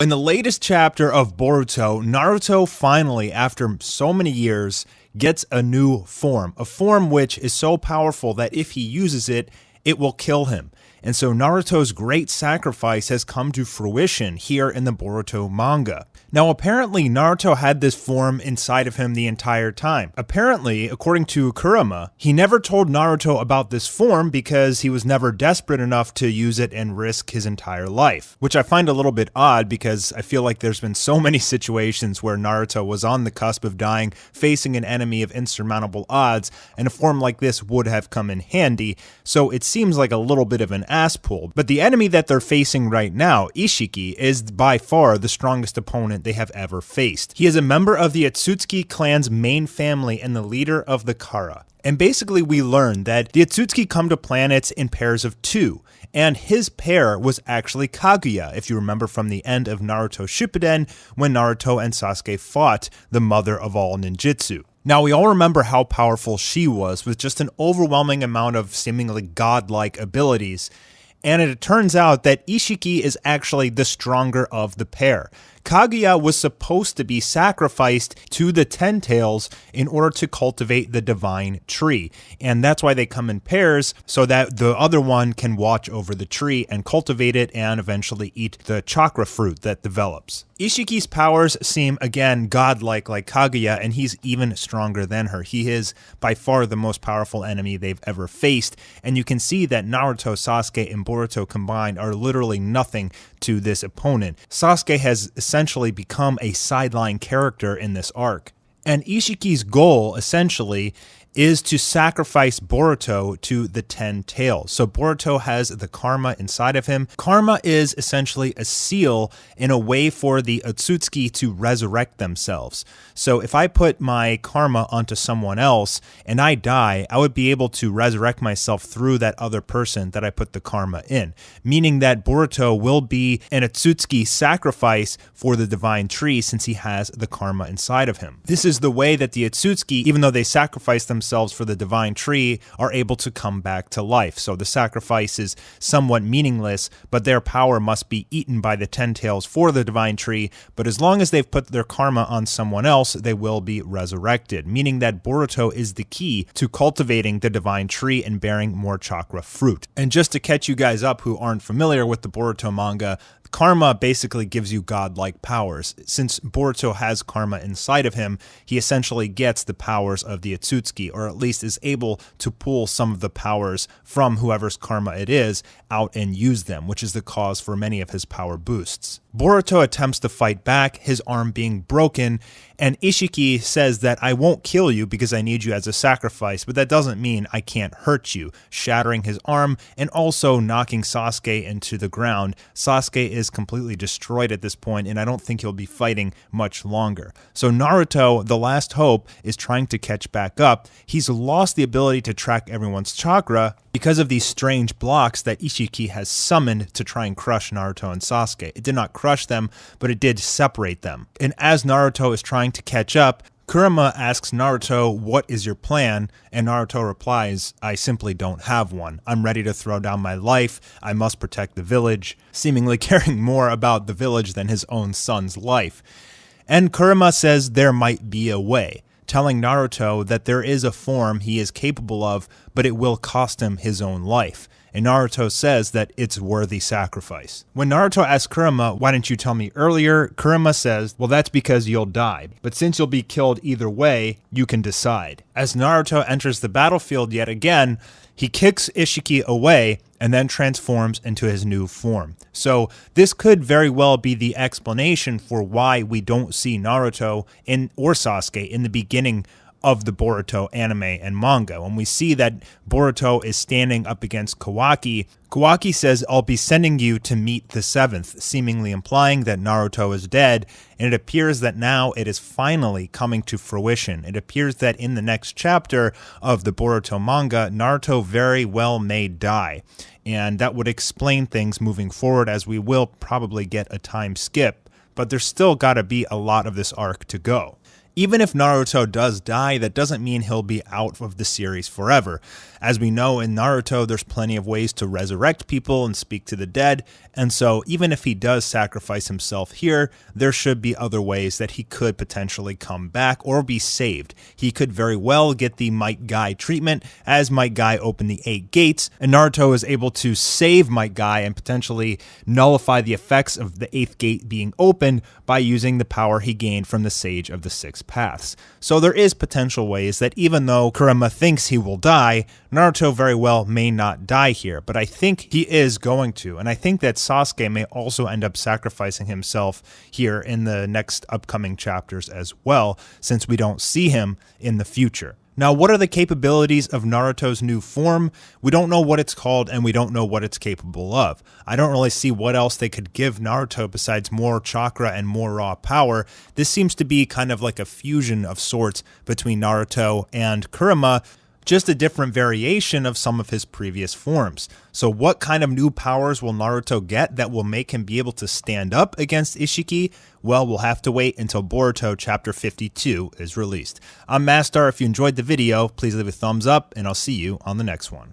In the latest chapter of Boruto, Naruto finally, after so many years, gets a new form. A form which is so powerful that if he uses it, it will kill him. And so Naruto's great sacrifice has come to fruition here in the Boruto manga. Now, apparently, Naruto had this form inside of him the entire time. Apparently, according to Kurama, he never told Naruto about this form because he was never desperate enough to use it and risk his entire life, which I find a little bit odd because I feel like there's been so many situations where Naruto was on the cusp of dying, facing an enemy of insurmountable odds, and a form like this would have come in handy, so it seems like a little bit of an ass pull. But the enemy that they're facing right now, Ishiki, is by far the strongest opponent they have ever faced. He is a member of the Otsutsuki clan's main family and the leader of the Kara. And basically we learn that the Otsutsuki come to planets in pairs of 2, and his pair was actually Kaguya, if you remember from the end of Naruto Shippuden when Naruto and Sasuke fought the mother of all ninjutsu. Now, we all remember how powerful she was, with just an overwhelming amount of seemingly godlike abilities, and it turns out that Ishiki is actually the stronger of the pair. Kaguya was supposed to be sacrificed to the Ten Tails in order to cultivate the divine tree, and that's why they come in pairs, so that the other one can watch over the tree and cultivate it and eventually eat the chakra fruit that develops. Ishiki's powers seem, again, godlike like Kaguya, and he's even stronger than her. He is by far the most powerful enemy they've ever faced, and you can see that Naruto, Sasuke, and Boruto combined are literally nothing to this opponent. Sasuke has essentially become a sideline character in this arc. And Ishiki's goal, essentially, is to sacrifice Boruto to the Ten Tails. So Boruto has the karma inside of him. Karma is essentially a seal in a way for the Otsutsuki to resurrect themselves. So if I put my karma onto someone else and I die, I would be able to resurrect myself through that other person that I put the karma in, meaning that Boruto will be an Otsutsuki sacrifice for the divine tree since he has the karma inside of him. This is the way that the Otsutsuki, even though they sacrifice themselves for the divine tree, are able to come back to life. So the sacrifice is somewhat meaningless, but their power must be eaten by the Ten Tails for the divine tree, but as long as they've put their karma on someone else, they will be resurrected, meaning that Boruto is the key to cultivating the divine tree and bearing more chakra fruit. And just to catch you guys up who aren't familiar with the Boruto manga, karma basically gives you godlike powers. Since Boruto has karma inside of him, he essentially gets the powers of the Otsutsuki, or at least is able to pull some of the powers from whoever's karma it is out and use them, which is the cause for many of his power boosts. Boruto attempts to fight back, his arm being broken, and Ishiki says that I won't kill you because I need you as a sacrifice, but that doesn't mean I can't hurt you, shattering his arm and also knocking Sasuke into the ground. Sasuke is completely destroyed at this point, and I don't think he'll be fighting much longer. So Naruto, the last hope, is trying to catch back up. He's lost the ability to track everyone's chakra because of these strange blocks that Ishiki has summoned to try and crush Naruto and Sasuke. It did not crush them, but it did separate them. And as Naruto is trying to catch up, Kurama asks Naruto, "What is your plan?" And Naruto replies, "I simply don't have one. I'm ready to throw down my life. I must protect the village," seemingly caring more about the village than his own son's life. And Kurama says there might be a way, telling Naruto that there is a form he is capable of, but it will cost him his own life. And Naruto says that it's worthy sacrifice. When Naruto asks Kurama, "Why didn't you tell me earlier?" Kurama says, "Well, that's because you'll die. But since you'll be killed either way, you can decide." As Naruto enters the battlefield yet again, he kicks Ishiki away and then transforms into his new form. So this could very well be the explanation for why we don't see Naruto or Sasuke in the beginning of the Boruto anime and manga. When we see that Boruto is standing up against Kawaki, Kawaki says, "I'll be sending you to meet the seventh," seemingly implying that Naruto is dead, and it appears that now it is finally coming to fruition. It appears that in the next chapter of the Boruto manga, Naruto very well may die, and that would explain things moving forward, as we will probably get a time skip, but there's still gotta be a lot of this arc to go. Even if Naruto does die, that doesn't mean he'll be out of the series forever. As we know in Naruto, there's plenty of ways to resurrect people and speak to the dead, and so even if he does sacrifice himself here, there should be other ways that he could potentially come back or be saved. He could very well get the Might Guy treatment, as Might Guy opened the 8 gates, and Naruto is able to save Might Guy and potentially nullify the effects of the 8th gate being opened by using the power he gained from the Sage of the Six Paths. So there is potential ways that even though Kurama thinks he will die, Naruto very well may not die here, but I think he is going to, and I think that Sasuke may also end up sacrificing himself here in the next upcoming chapters as well, since we don't see him in the future. Now, what are the capabilities of Naruto's new form? We don't know what it's called, and we don't know what it's capable of. I don't really see what else they could give Naruto besides more chakra and more raw power. This seems to be kind of like a fusion of sorts between Naruto and Kurama, just a different variation of some of his previous forms. So what kind of new powers will Naruto get that will make him be able to stand up against Ishiki? Well, we'll have to wait until Boruto Chapter 52 is released. I'm Mastar. If you enjoyed the video, please leave a thumbs up, and I'll see you on the next one.